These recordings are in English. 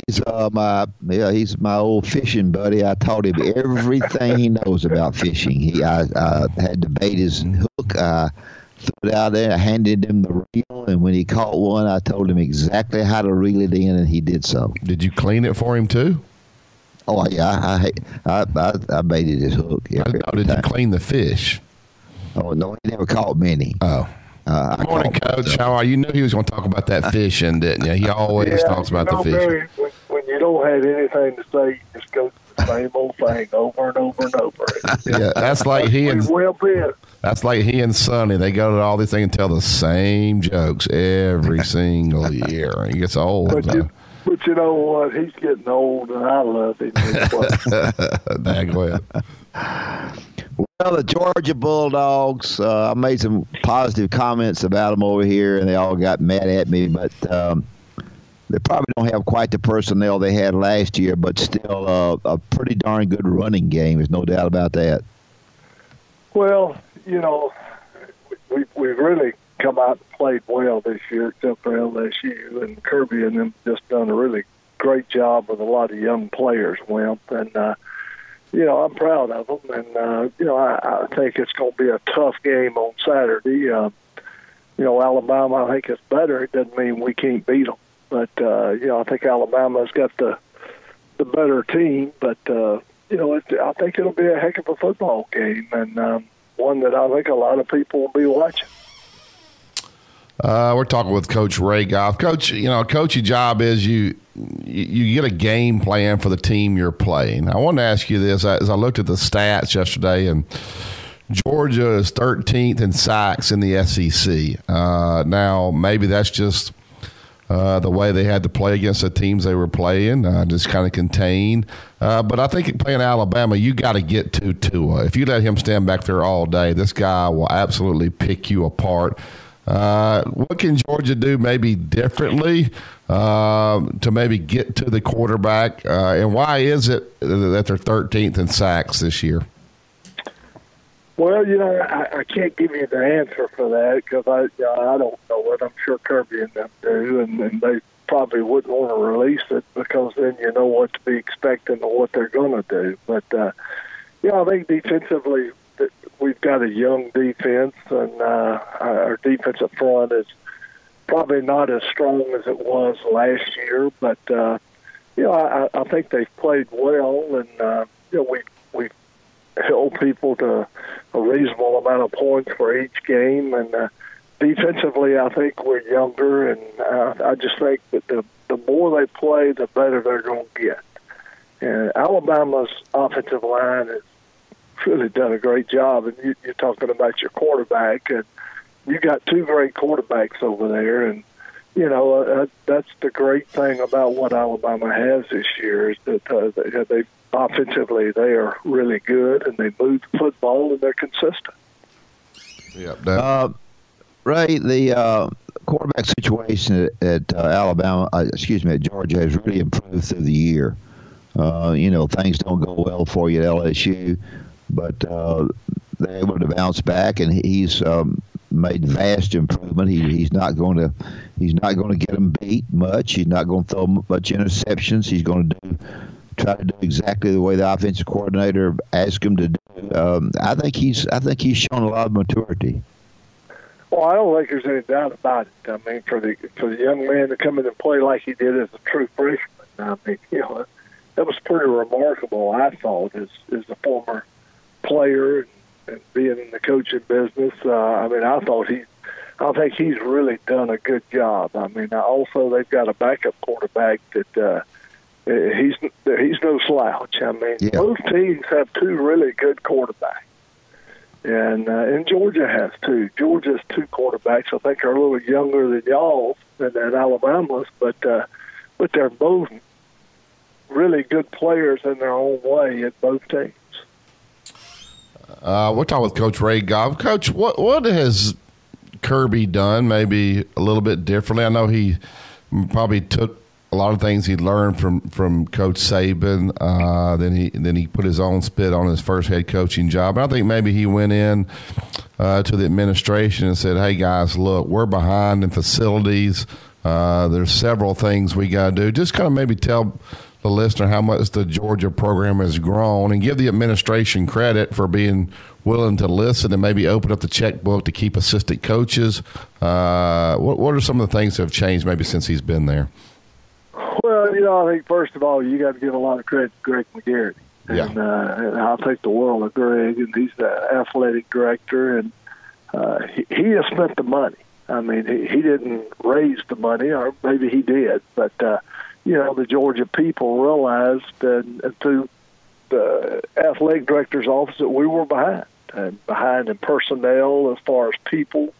He's my old fishing buddy. I taught him everything he knows about fishing. I had to bait his hook. I threw it out there. I handed him the reel, and when he caught one, I told him exactly how to reel it in, and he did so. Did you clean it for him too? Oh yeah, I baited his hook. Did you clean the fish? Oh no, he never caught many. Oh. Good morning, Coach. How are you? Knew he was going to talk about that fishing, didn't you? He always talks about the fishing. Barry, when you don't have anything to say, you just go to the same old thing over and over and over. Yeah, that's like he and Sonny. They go to all these things and tell the same jokes every single year. He gets old. But you know what? He's getting old, and I love him. Dang well. Well, the Georgia Bulldogs, I made some positive comments about them over here, and they all got mad at me, but they probably don't have quite the personnel they had last year, but still a pretty darn good running game. There's no doubt about that. Well, you know, we've really come out and played well this year, except for LSU, and Kirby and them just done a really great job with a lot of young players, Wimp, and you know, I'm proud of them, and, you know, I think it's going to be a tough game on Saturday. You know, Alabama, I think, is better. It doesn't mean we can't beat them. But, you know, I think Alabama's got the better team. But, you know, I think it'll be a heck of a football game, and one that I think a lot of people will be watching. We're talking with Coach Ray Goff. Coach, you know, coaching job is you get a game plan for the team you're playing. I wanted to ask you this. As I looked at the stats yesterday, and Georgia is 13th in sacks in the SEC. Now, maybe that's just the way they had to play against the teams they were playing, just kind of contained. But I think playing Alabama, you got to get to Tua. If you let him stand back there all day, this guy will absolutely pick you apart. What can Georgia do maybe differently to maybe get to the quarterback? And why is it that they're 13th in sacks this year? Well, you know, I can't give you the answer for that because I don't know it. I'm sure Kirby and them do, and they probably wouldn't want to release it because then you know what to be expecting and what they're going to do. But, you know, I think defensively – we've got a young defense, and our defensive front is probably not as strong as it was last year. But you know, I think they've played well, and you know, we held people to a reasonable amount of points for each game. And defensively, I think we're younger, and I just think that the more they play, the better they're going to get. And Alabama's offensive line is really done a great job, and you're talking about your quarterback, and you got two great quarterbacks over there, and you know that's the great thing about what Alabama has this year is that they offensively they are really good, and they move the football, and they're consistent. Yeah, Ray, the quarterback situation at at Georgia has really improved through the year. You know, things don't go well for you at LSU. But they're able to bounce back, and he's made vast improvement. He's not going to get them beat much. He's not going to throw much interceptions. He's going to try to do exactly the way the offensive coordinator asked him to do. I think he's shown a lot of maturity. Well, I don't think there's any doubt about it. I mean, for the young man to come in and play like he did as a true freshman, I mean, you know, that was pretty remarkable. I thought as a former player and being in the coaching business, I mean, I think he's really done a good job. I mean, also they've got a backup quarterback that he's no slouch. I mean, both teams have two really good quarterbacks, and Georgia has two. Georgia's two quarterbacks. I think are a little younger than y'all's and Alabama's, but they're both really good players in their own way at both teams. We're talking with Coach Ray Goff. Coach, what has Kirby done maybe a little bit differently? I know he probably took a lot of things he learned from Coach Saban. Then he put his own spit on his first head coaching job. And I think maybe he went in to the administration and said, "Hey guys, look, we're behind in facilities. There's several things we got to do. Just kind of maybe tell the listener how much the Georgia program has grown and give the administration credit for being willing to listen and maybe open up the checkbook to keep assistant coaches. What are some of the things that have changed maybe since he's been there? Well, I think first of all, you got to give a lot of credit to Greg McGarity. Yeah. And I think the world of Greg, and he's the athletic director, and he has spent the money. I mean, he didn't raise the money, or maybe he did, but the Georgia people realized, and through the athletic director's office, that we were behind in personnel as far as people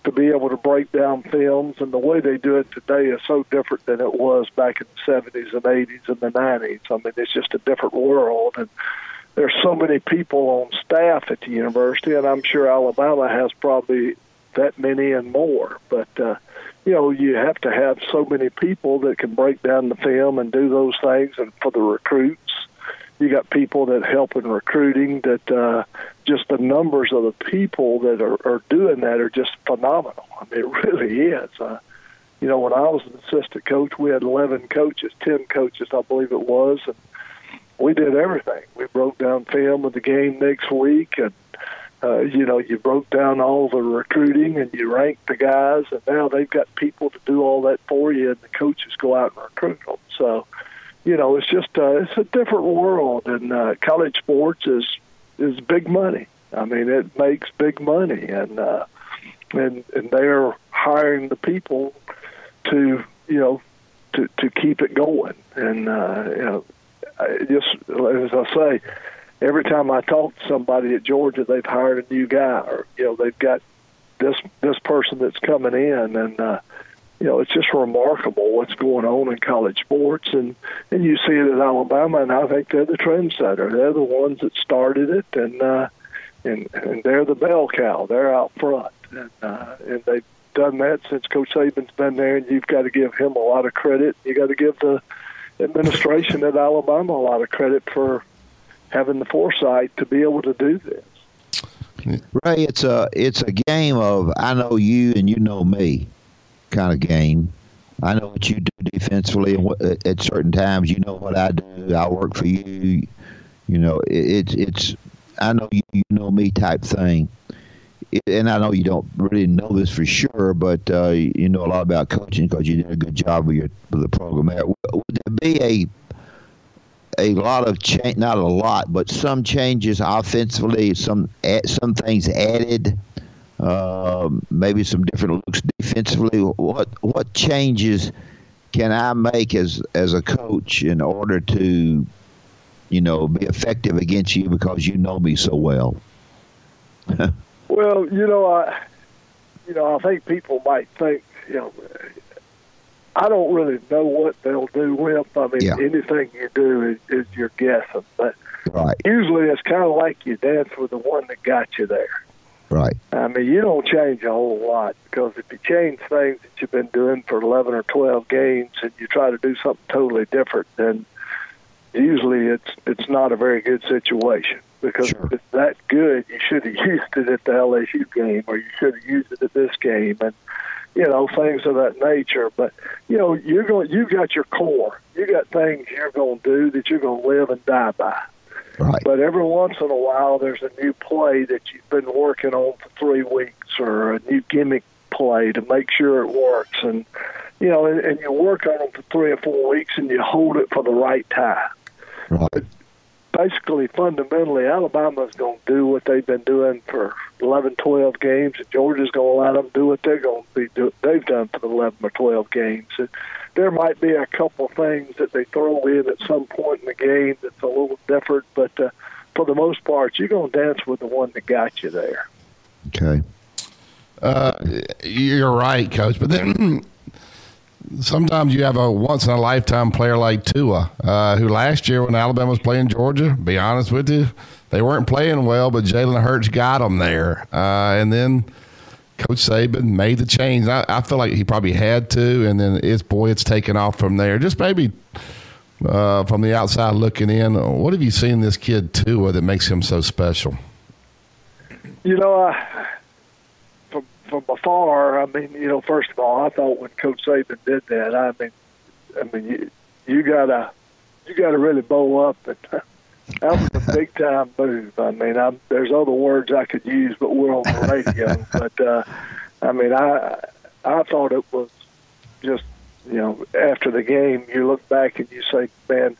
to be able to break down films. And the way they do it today is so different than it was back in the 70s and 80s and the 90s. I mean, it's just a different world. And there's so many people on staff at the university, and I'm sure Alabama has probably that many and more. But, you have to have so many people that can break down the film and do those things. And for the recruits, you got people that help in recruiting, that just the numbers of the people that are doing that are just phenomenal. I mean, it really is. When I was an assistant coach, we had 11 coaches, 10 coaches, I believe it was, and we did everything. We broke down film of the game next week, and you broke down all the recruiting and you ranked the guys, and now they've got people to do all that for you, and the coaches go out and recruit them. So, it's just it's a different world, and college sports is big money. I mean, it makes big money, and they're hiring the people to keep it going. And just as I say, every time I talk to somebody at Georgia, they've hired a new guy, or they've got this person that's coming in, and it's just remarkable what's going on in college sports, and you see it at Alabama, and I think they're the trendsetter. They're the ones that started it, and they're the bell cow. They're out front, and they've done that since Coach Saban's been there, and you've got to give him a lot of credit. You got to give the administration at Alabama a lot of credit for having the foresight to be able to do this. Ray, it's a game of I know you and you know me kind of game. I know what you do defensively, and at certain times you know what I do. I work for you. It's I know you know me type thing. And I know you don't really know this for sure, but you know a lot about coaching because you did a good job with the program there. Would there be a lot of change? Not a lot, but some changes offensively. Some things added. Maybe some different looks defensively. What changes can I make as a coach in order to, be effective against you because you know me so well? Well, I think people might think, I don't really know what they'll do with. I mean, anything you do is your guessing. But usually it's kind of like you dance with the one that got you there. Right. I mean, you don't change a whole lot, because if you change things that you've been doing for 11 or 12 games and you try to do something totally different, then usually it's not a very good situation. Because if it's that good, you should have used it at the LSU game, or you should have used it at this game, and things of that nature. But you got your core. You got things you're going to do that you're going to live and die by. Right. But every once in a while, there's a new play that you've been working on for 3 weeks, or a new gimmick play to make sure it works, and and you work on it for 3 or 4 weeks, and you hold it for the right time. Right. Basically, fundamentally, Alabama's going to do what they've been doing for 11, 12 games, and Georgia's going to let them do what they've done for the 11 or 12 games. And there might be a couple things that they throw in at some point in the game that's a little different, but for the most part, you're going to dance with the one that got you there. Okay. You're right, Coach, but then sometimes you have a once-in-a-lifetime player like Tua, who last year when Alabama was playing Georgia, be honest with you, they weren't playing well, but Jalen Hurd got them there. And then Coach Saban made the change. I feel like he probably had to, and then it's taken off from there. Just maybe from the outside looking in, what have you seen this kid Tua that makes him so special? from afar, I mean, first of all, I thought when Coach Saban did that, I mean, you gotta really bow up, and that was a big time move. I mean, there's other words I could use, but we're on the radio. But I mean, I thought it was just, after the game, you look back and you say, man,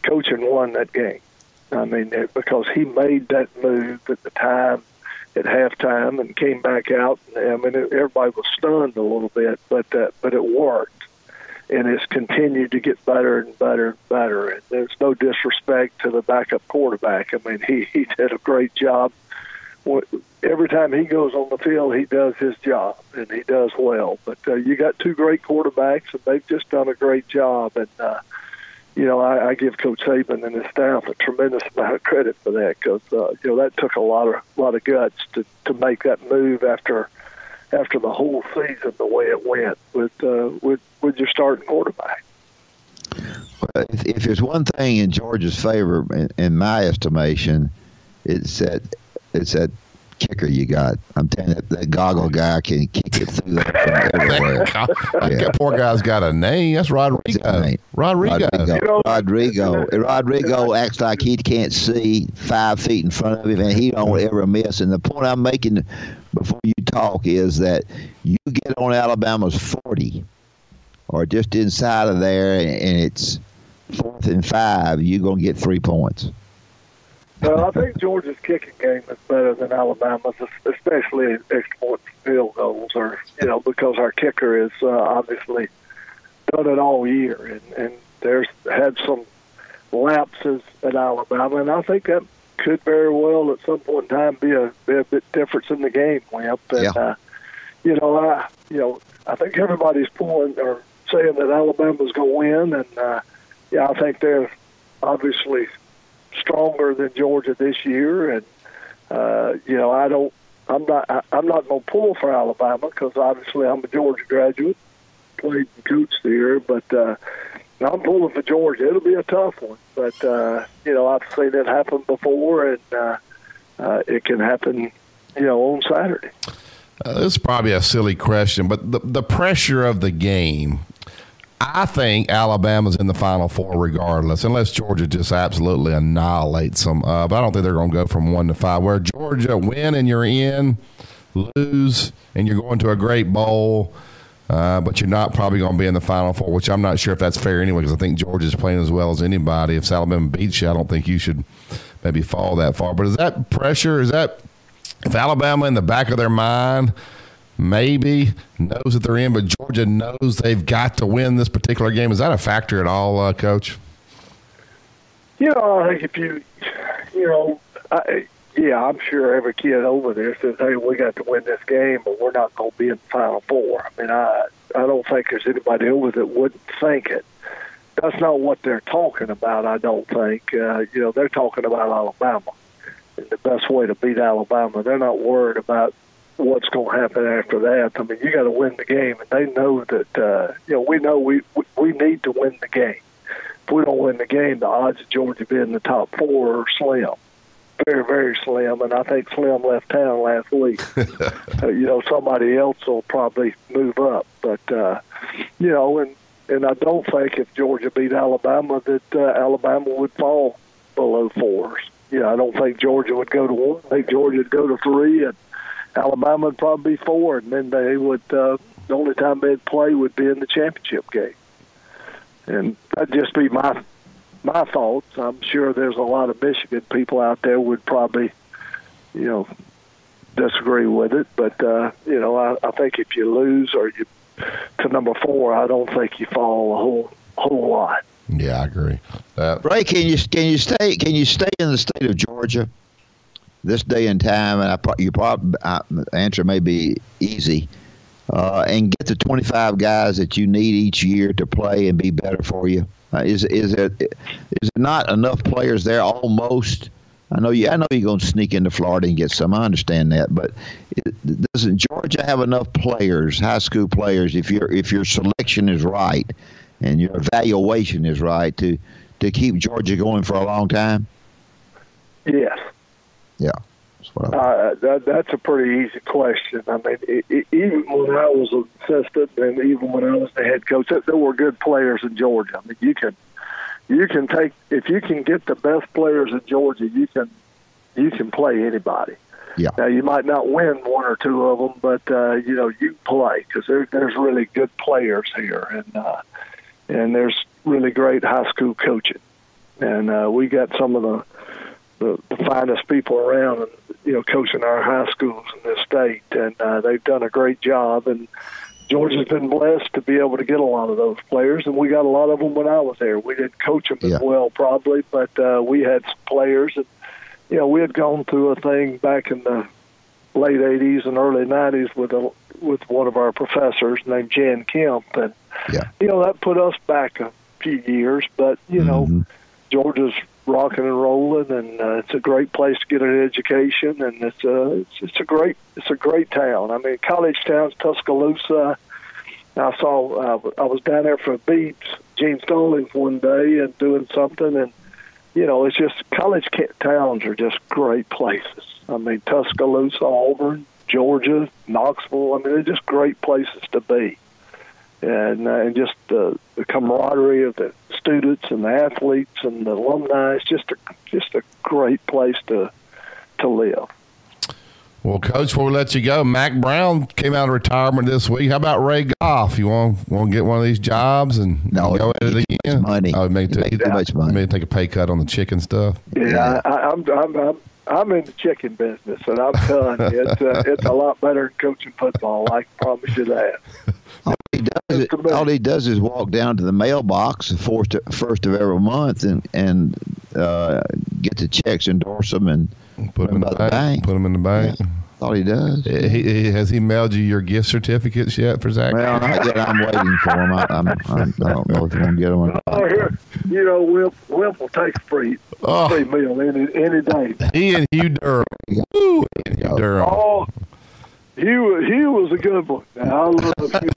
coaching won that game. I mean, because he made that move at the time, at halftime, and came back out. I mean, everybody was stunned a little bit, but it worked, and it's continued to get better and better and better. And there's no disrespect to the backup quarterback. I mean, he did a great job. Every time he goes on the field, he does his job, and he does well. But you got two great quarterbacks, and they've just done a great job. And I give Coach Saban and his staff a tremendous amount of credit for that, because that took a lot of guts to make that move after the whole season the way it went with your starting quarterback. Well, if there's one thing in Georgia's favor, in my estimation, it's that kicker you got. I'm telling you, that goggle guy can kick it through there from everywhere. That poor guy's got a name. That's Roderigo. Roderigo acts like he can't see 5 feet in front of him, and he don't ever miss. And the point I'm making before you talk is that you get on Alabama's 40 or just inside of there, and it's 4th and 5, you're going to get 3 points. Well, I think Georgia's kicking game is better than Alabama's, especially extra point field goals, because our kicker has obviously done it all year, and there's had some lapses at Alabama, and I think that could very well at some point in time be a bit difference in the game, Wimp. And I think everybody's pulling or saying that Alabama's going to win, and I think they're obviously stronger than Georgia this year, and I'm not going to pull for Alabama, because obviously I'm a Georgia graduate, played and coached there, but I'm pulling for Georgia. It'll be a tough one, but I've seen it happen before, and it can happen on Saturday. This is probably a silly question, but the pressure of the game, I think Alabama's in the Final Four regardless, unless Georgia just absolutely annihilates them. But I don't think they're going to go from 1 to 5. Where Georgia win and you're in, lose and you're going to a great bowl, but you're not probably going to be in the Final Four, which I'm not sure if that's fair anyway, because I think Georgia's playing as well as anybody. If Alabama beats you, I don't think you should maybe fall that far. But is that pressure? Is that if Alabama in the back of their mind maybe knows that they're in, but Georgia knows they've got to win this particular game? Is that a factor at all, Coach? I think if I'm sure every kid over there says, hey, we got to win this game, but we're not going to be in the Final Four. I mean, I don't think there's anybody over that wouldn't think it. That's not what they're talking about, I don't think. They're talking about Alabama and the best way to beat Alabama. They're not worried about what's going to happen after that. I mean, you got to win the game, and they know that. We know we need to win the game. If we don't win the game, the odds of Georgia being in the top 4 are slim, very, very slim. And I think Slim left town last week. Somebody else will probably move up, but and I don't think if Georgia beat Alabama that Alabama would fall below 4s. I don't think Georgia would go to 1. I think Georgia would go to 3, and Alabama would probably be 4, and then they would. The only time they'd play would be in the championship game, and that'd just be my thoughts. I'm sure there's a lot of Michigan people out there would probably, disagree with it. But I think if you lose or you to number 4, I don't think you fall a whole lot. Yeah, I agree. Ray, can you stay in the state of Georgia this day and time? And the answer may be easy, and get the 25 guys that you need each year to play and be better for you. Is there not enough players there? Almost. I know you're going to sneak into Florida and get some. I understand that, but doesn't Georgia have enough players, high school players, if your selection is right and your evaluation is right, to keep Georgia going for a long time? Yes. Yeah. That's a pretty easy question. I mean, even when I was an assistant and even when I was the head coach, there were good players in Georgia. I mean, you can take, if you can get the best players in Georgia, you can play anybody. Yeah. Now, you might not win one or two of them, but you play because there's really good players here, and there's really great high school coaching, and we got some of the finest people around, coaching our high schools in this state, and they've done a great job. And Georgia's been blessed to be able to get a lot of those players, and we got a lot of them when I was there. We didn't coach them as well, probably, but we had some players. And, we had gone through a thing back in the late 80s and early 90s with one of our professors named Jan Kemp, and, that put us back a few years. But, Georgia's rocking and rolling, and it's a great place to get an education, and it's a great town. I mean, college towns, Tuscaloosa. I was down there for Beats, Gene Stallings one day and doing something, and it's just college towns are just great places. I mean, Tuscaloosa, Auburn, Georgia, Knoxville. I mean, they're just great places to be. And just the camaraderie of the students and the athletes and the alumni is just a great place to live. Well, Coach, before we let you go, Mack Brown came out of retirement this week. How about Ray Goff? You want to get one of these jobs and go at it again? Money. Oh, make too much money. Maybe take a pay cut on the chicken stuff. Yeah, I'm in the chicken business, and I'm telling you, it's a lot better than coaching football. I can promise you that. All he does is walk down to the mailbox the first of every month and get the checks, endorse them, and put them in the bank. Put them in the bank. Yeah. All he does. Has he mailed you your gift certificates yet for Zach? Well, not yet. I'm waiting for him. I don't know if he's going to get them. Will will take free meal any day. He and Hugh Durham. Oh, he was a good one. Now, I love Hugh.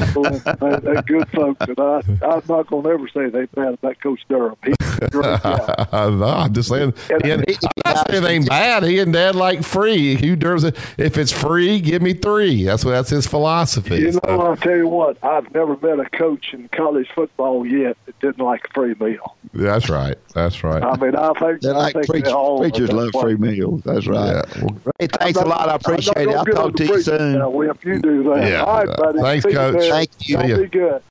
They're good folks, and I'm not going to ever say they bad about Coach Durham. He's a great guy. I'm just saying. I'm not saying anything bad. He and Dad like free. Hugh Durham said, if it's free, give me 3. That's his philosophy. I'll tell you what. I've never met a coach in college football yet that didn't like a free meal. That's right. I mean, I think preachers love free meals. That's right. Yeah. Well, Ray, thanks a lot. I appreciate it. I'll talk to you soon. Now, if you do that. Yeah. All right, buddy. Thanks, Coach. Thank you. Be good.